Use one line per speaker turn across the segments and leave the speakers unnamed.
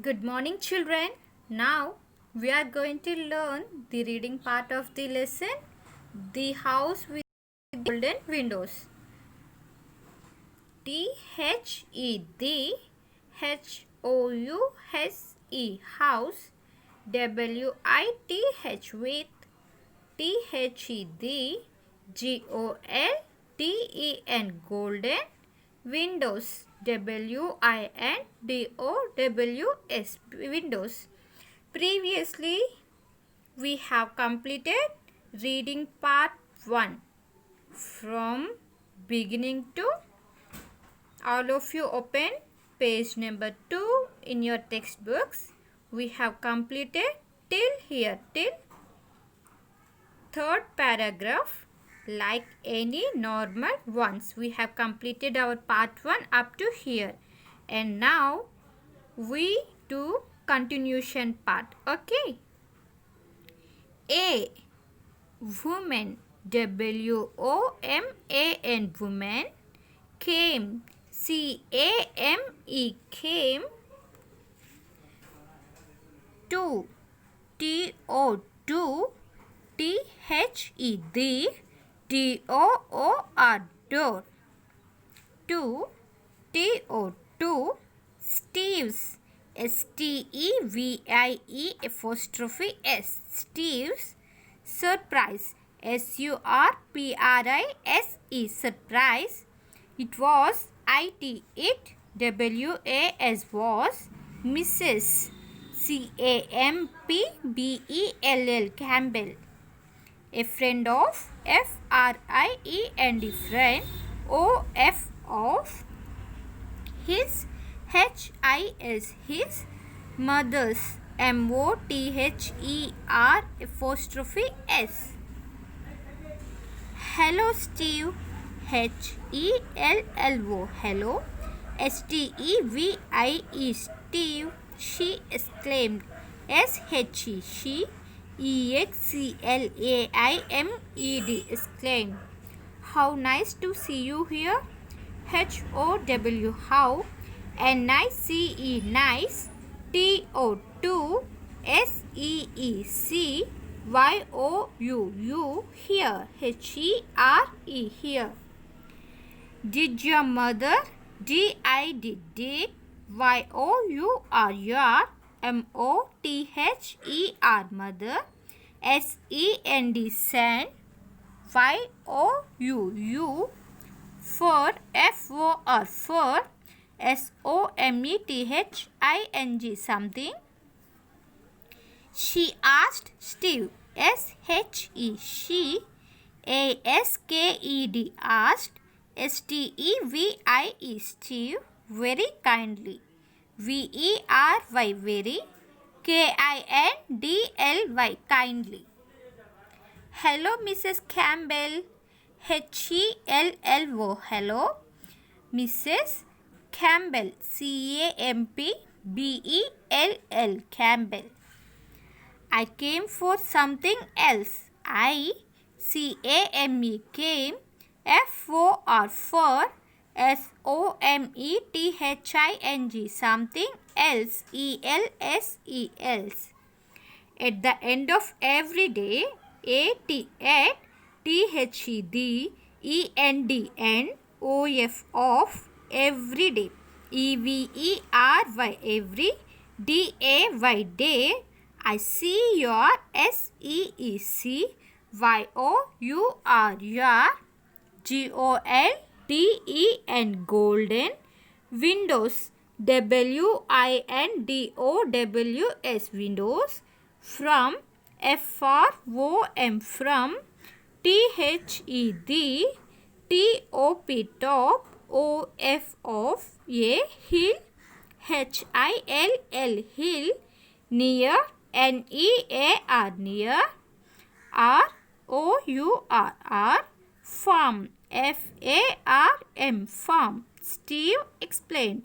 Good morning, children. Now we are going to learn the reading part of the lesson, The House with Golden Windows. THE, the HOUSE, house, WITH with THE, the GOLDEN, golden, windows, WINDOWS, windows. Previously, we have completed reading part 1 from beginning to all of you open page number 2 in your textbooks. We have completed till here, till third paragraph. Like any normal ones, we have completed our part 1 up to here, and now we do continuation part. Okay. A, woman, WOMAN, woman, came, CAME, came, to, TO, THE, the, DOOR, door, to, TO, Steve's, STEVIE apostrophe S, Steve's, surprise, SURPRISE, surprise. It was, IT, it, WAS, was, Mrs. CAMPBELL, Campbell, a friend of, FRIEND, friend, OF, of, his, HIS, his, mother's, MOTHER apostrophe S. Hello, Steve, HELLO, hello, STEVIE, Steve, she exclaimed, SHE, she, EXCLAIMED, exclaimed. How nice to see you here. HOW, how, NICE, nice, TO, SEEC, YOU, here, HERE, here. Did your mother, DID, did, YOUR, your, MOTHER, mother, SEND, send, YOU, for, FOR, for, SOMETHING, something. She asked Steve, SHE, she, ASKED, asked, STEVIE, Steve, very kindly, VERY, very, KINDLY, kindly. Hello, Mrs. Campbell, HELLO, hello, Mrs. Campbell, CAMPBELL, Campbell. I came for something else. CAME, came, FOR, for, SOMETHING, something else, ELSE, else. At the end of every day, at, THE, END, OF, of, every day, EVERY, every, DAY, day, I see your, SEEC, YOUR, your, GOLDEN, golden, windows, WINDOWS, windows, from, FROM, from, THE, the, TOP, top, OF, of, a, hill, HILL, hill, near, NEAR, near, ROUR, farm, FARM, farm. Steve explained.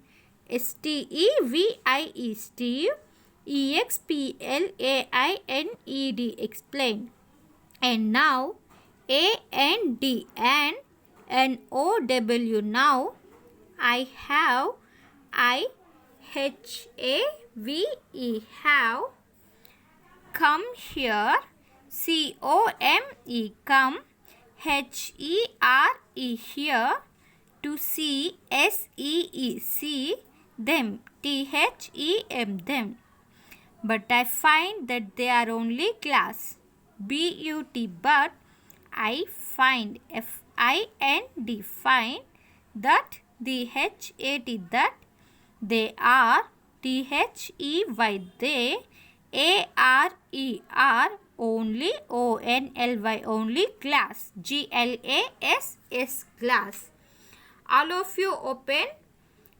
STEVIE, Steve, EXPLAINED, explained. And now, AND, and NOW, now, I have, H-A-V-E, have. Come here, C-O-M-E, come. H-E-R-E, here. To see, S-E-E, see. Them, T-H-E-M, them. But I find that they are only glass. B-U-T, but. I find, F-I-N-D, find. That, D-H-A-T, that. They are, T-H-E-Y, they. A-R-E-R, only. O-N-L-Y, only. Glass, G-L-A-S-S, glass. All of you open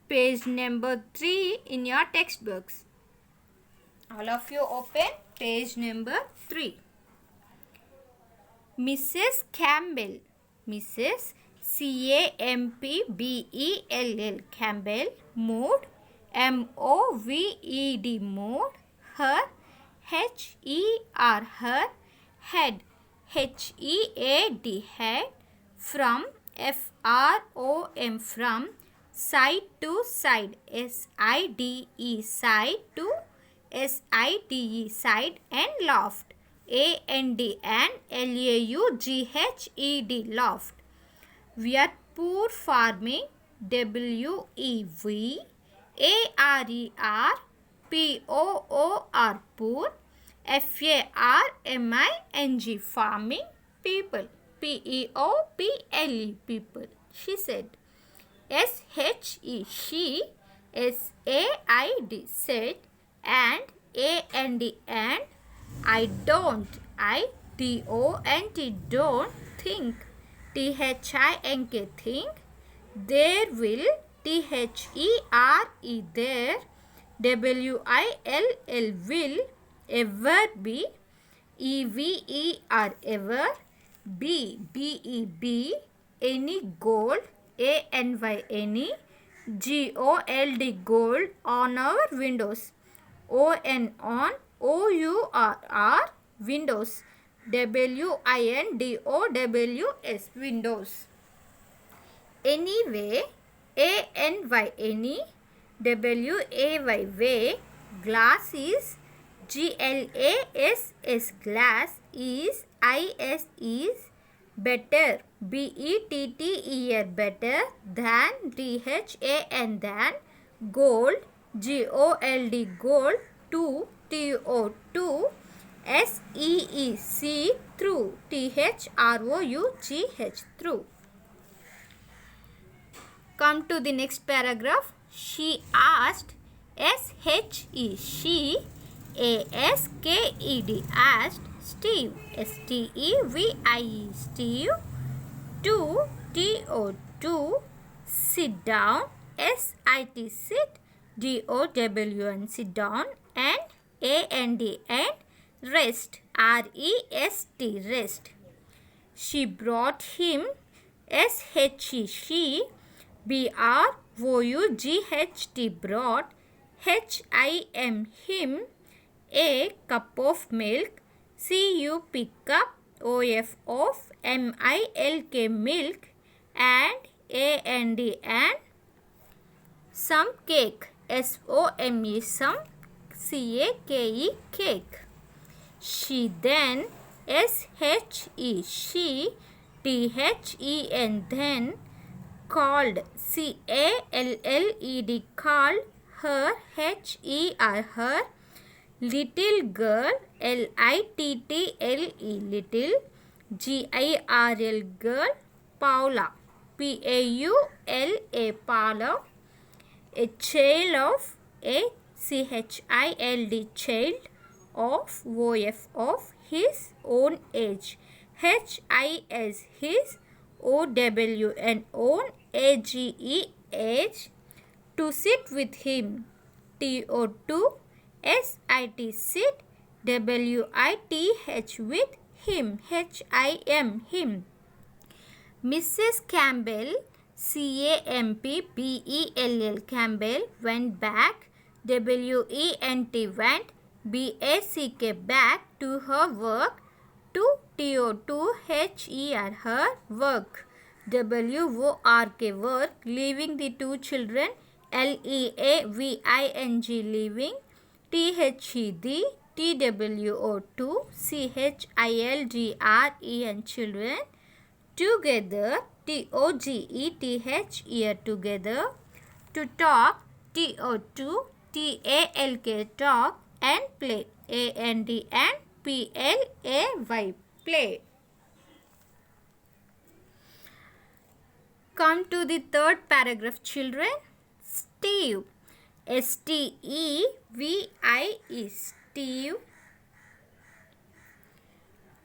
page number 3 in your textbooks. All of you open page number 3. Mrs. Campbell. Mrs. C-A-M-P-B-E-L-L, Campbell, moved. M-O-V-E-D, moved. Her, H-E-R, her. Head, H-E-A-D, head. From, F-R-O-M, from. Side to side, S-I-D-E, side to S-I-D-E, side. And loft, A-N-D, and L-A-U-G-H-E-D, loft. We are poor farming, W-E-V, A-R-E-R, P-O-O-R, poor, F-A-R-M-I-N-G, farming, people, P-E-O-P-L-E, people. She said. S-H-E, she, S-A-I-D, said. And, A-N-D, and. I don't, I-D-O-N-T, don't think, T-H-I-N-K, think. There will, T-H-E-R-E, there. W-I-L-L, will. Ever be, E-V-E-R, ever. Be, B-E-B, any gold, A-N-Y, any. G-O-L-D, gold, on our windows. O-N, on. O-U-R-R, windows. W-I-N-D-O-W-S, windows. Anyway, A-N-Y, any. W-A-Y, way. Glass is, G-L-A-S-S, glass is, I-S is. Better, B-E-T-T-E-R, better. Than, T-H-A-N, than. Gold, G-O-L-D, gold. To, T-O, S-E-E, see, through, T-H-R-O-U-G-H, through. Come to the next paragraph. She asked, S-H-E, she, A-S-K-E-D, asked, Steve, S-T-E-V-I-E, Steve, to, T-O, to, sit down, S-I-T, sit, D-O-W-N, sit down, and A-N-D, and rest, R-E-S-T, rest. She brought him, S-H-E, she, B-R-O-U-G-H-T, brought, H-I-M, him, a cup of milk, C-U-P, cup, O-F, of, M-I-L-K, milk, and A-N-D, and some cake, S-O-M-E, some, C-A-K-E, cake. She then, S-H-E, she, T-H-E-N, then, called, C-A-L-L-E-D, called, her, H-E-R, her, little girl, L-I-T-T-L-E, little, G-I-R-L, girl, Paula, P-A-U-L-A, Paula, a child of, a C-H-I-L-D, child of, O-F, of, his own age, H-I-S, his, O-W-N, own, A-G-E, age, to sit with him, T-O-2, S-I-T, sit, W-I-T-H, with him, H-I-M, him. Mrs. Campbell, C-A-M-P-B-E-L-L, Campbell, went back, W-E-N-T, went, B-A-C-K, back, to her work, to T-O-2-H-E-R, her work, W-O-R-K, work, leaving the two children LEAVING living, THE TWO2 CHILDREN children, together TOGETH ear together, to talk TO2 TALK talk, and play AND and PLAY play. Come to the third paragraph, children. Steve, STEVIE, Steve,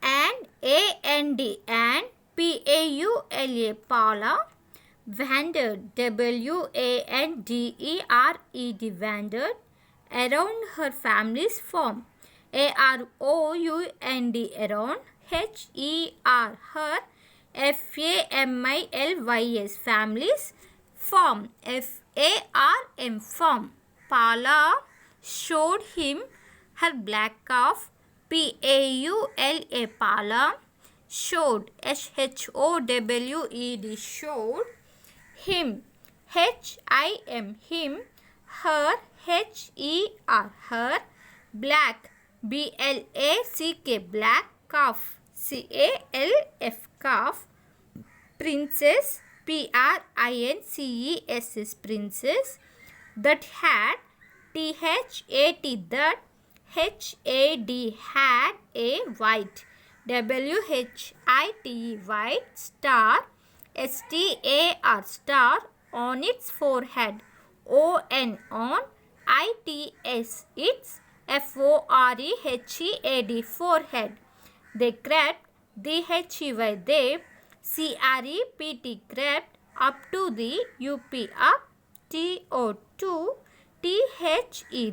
and AND and PAULA, Paula, wandered, WANDERED, wandered, around her family's farm, AROUND, around, HER, her, FAMILYS, family's farm, FARM, farm. Paula showed him her black calf, PAULA, Paula, showed, SHOWED, showed, him, HIM, him, her, HER, her, black, BLACK, black, calf, CALF, calf, princess, PRINCESS, princess, that had, THAT, that, HAD, had, a white, WHITE, white, star, STAR, star, on its forehead, ON, on, ITS, its, FOREHEAD, forehead. They crept, DHEY, they, CREPT, crept, up to the UP, up, TO2 THE,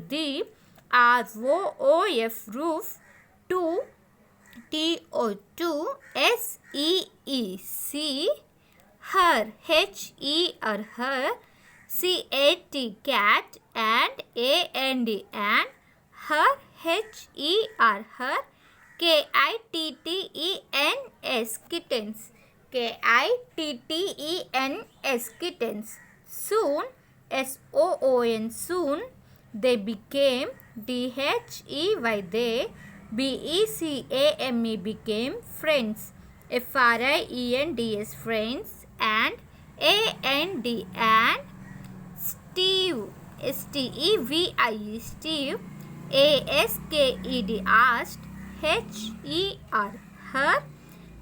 the, ROOF, roof, to, TO2 SEE, her, HER, her, CAT, cat, and her, HER, her, KITTENS, kittens, KITTENS, kittens. Soon, SOON, soon, they became, DHEY, they, BECAME, became, friends, FRIENDS, friends, and AND, and Steve, STEVIE, Steve, ASKED, asked, HER, her,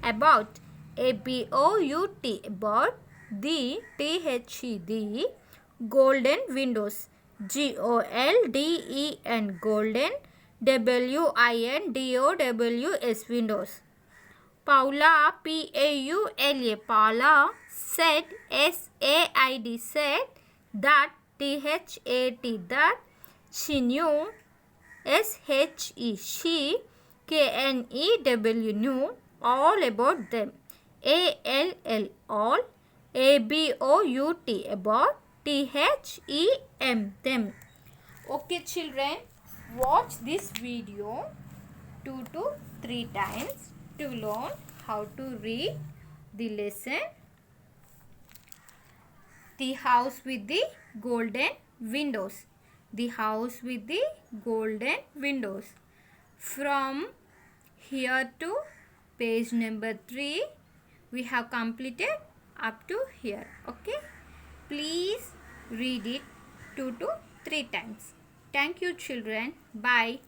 about, ABOUT, about, the, THE, golden windows, GOLDEN, golden, WINDOWS, windows. Paula, PAULA, Paula, said, SAID, said, that, THAT, that, she knew, SHE, she, KNEW, knew, all about them, ALL, all, ABOUT, about, THEM, them. Okay, children, watch this video 2 to 3 times to learn how to read the lesson The House with the Golden Windows. The House with the Golden Windows. From here to page number 3, we have completed up to here. Okay. Please read it 2 to 3 times. Thank you, children. Bye.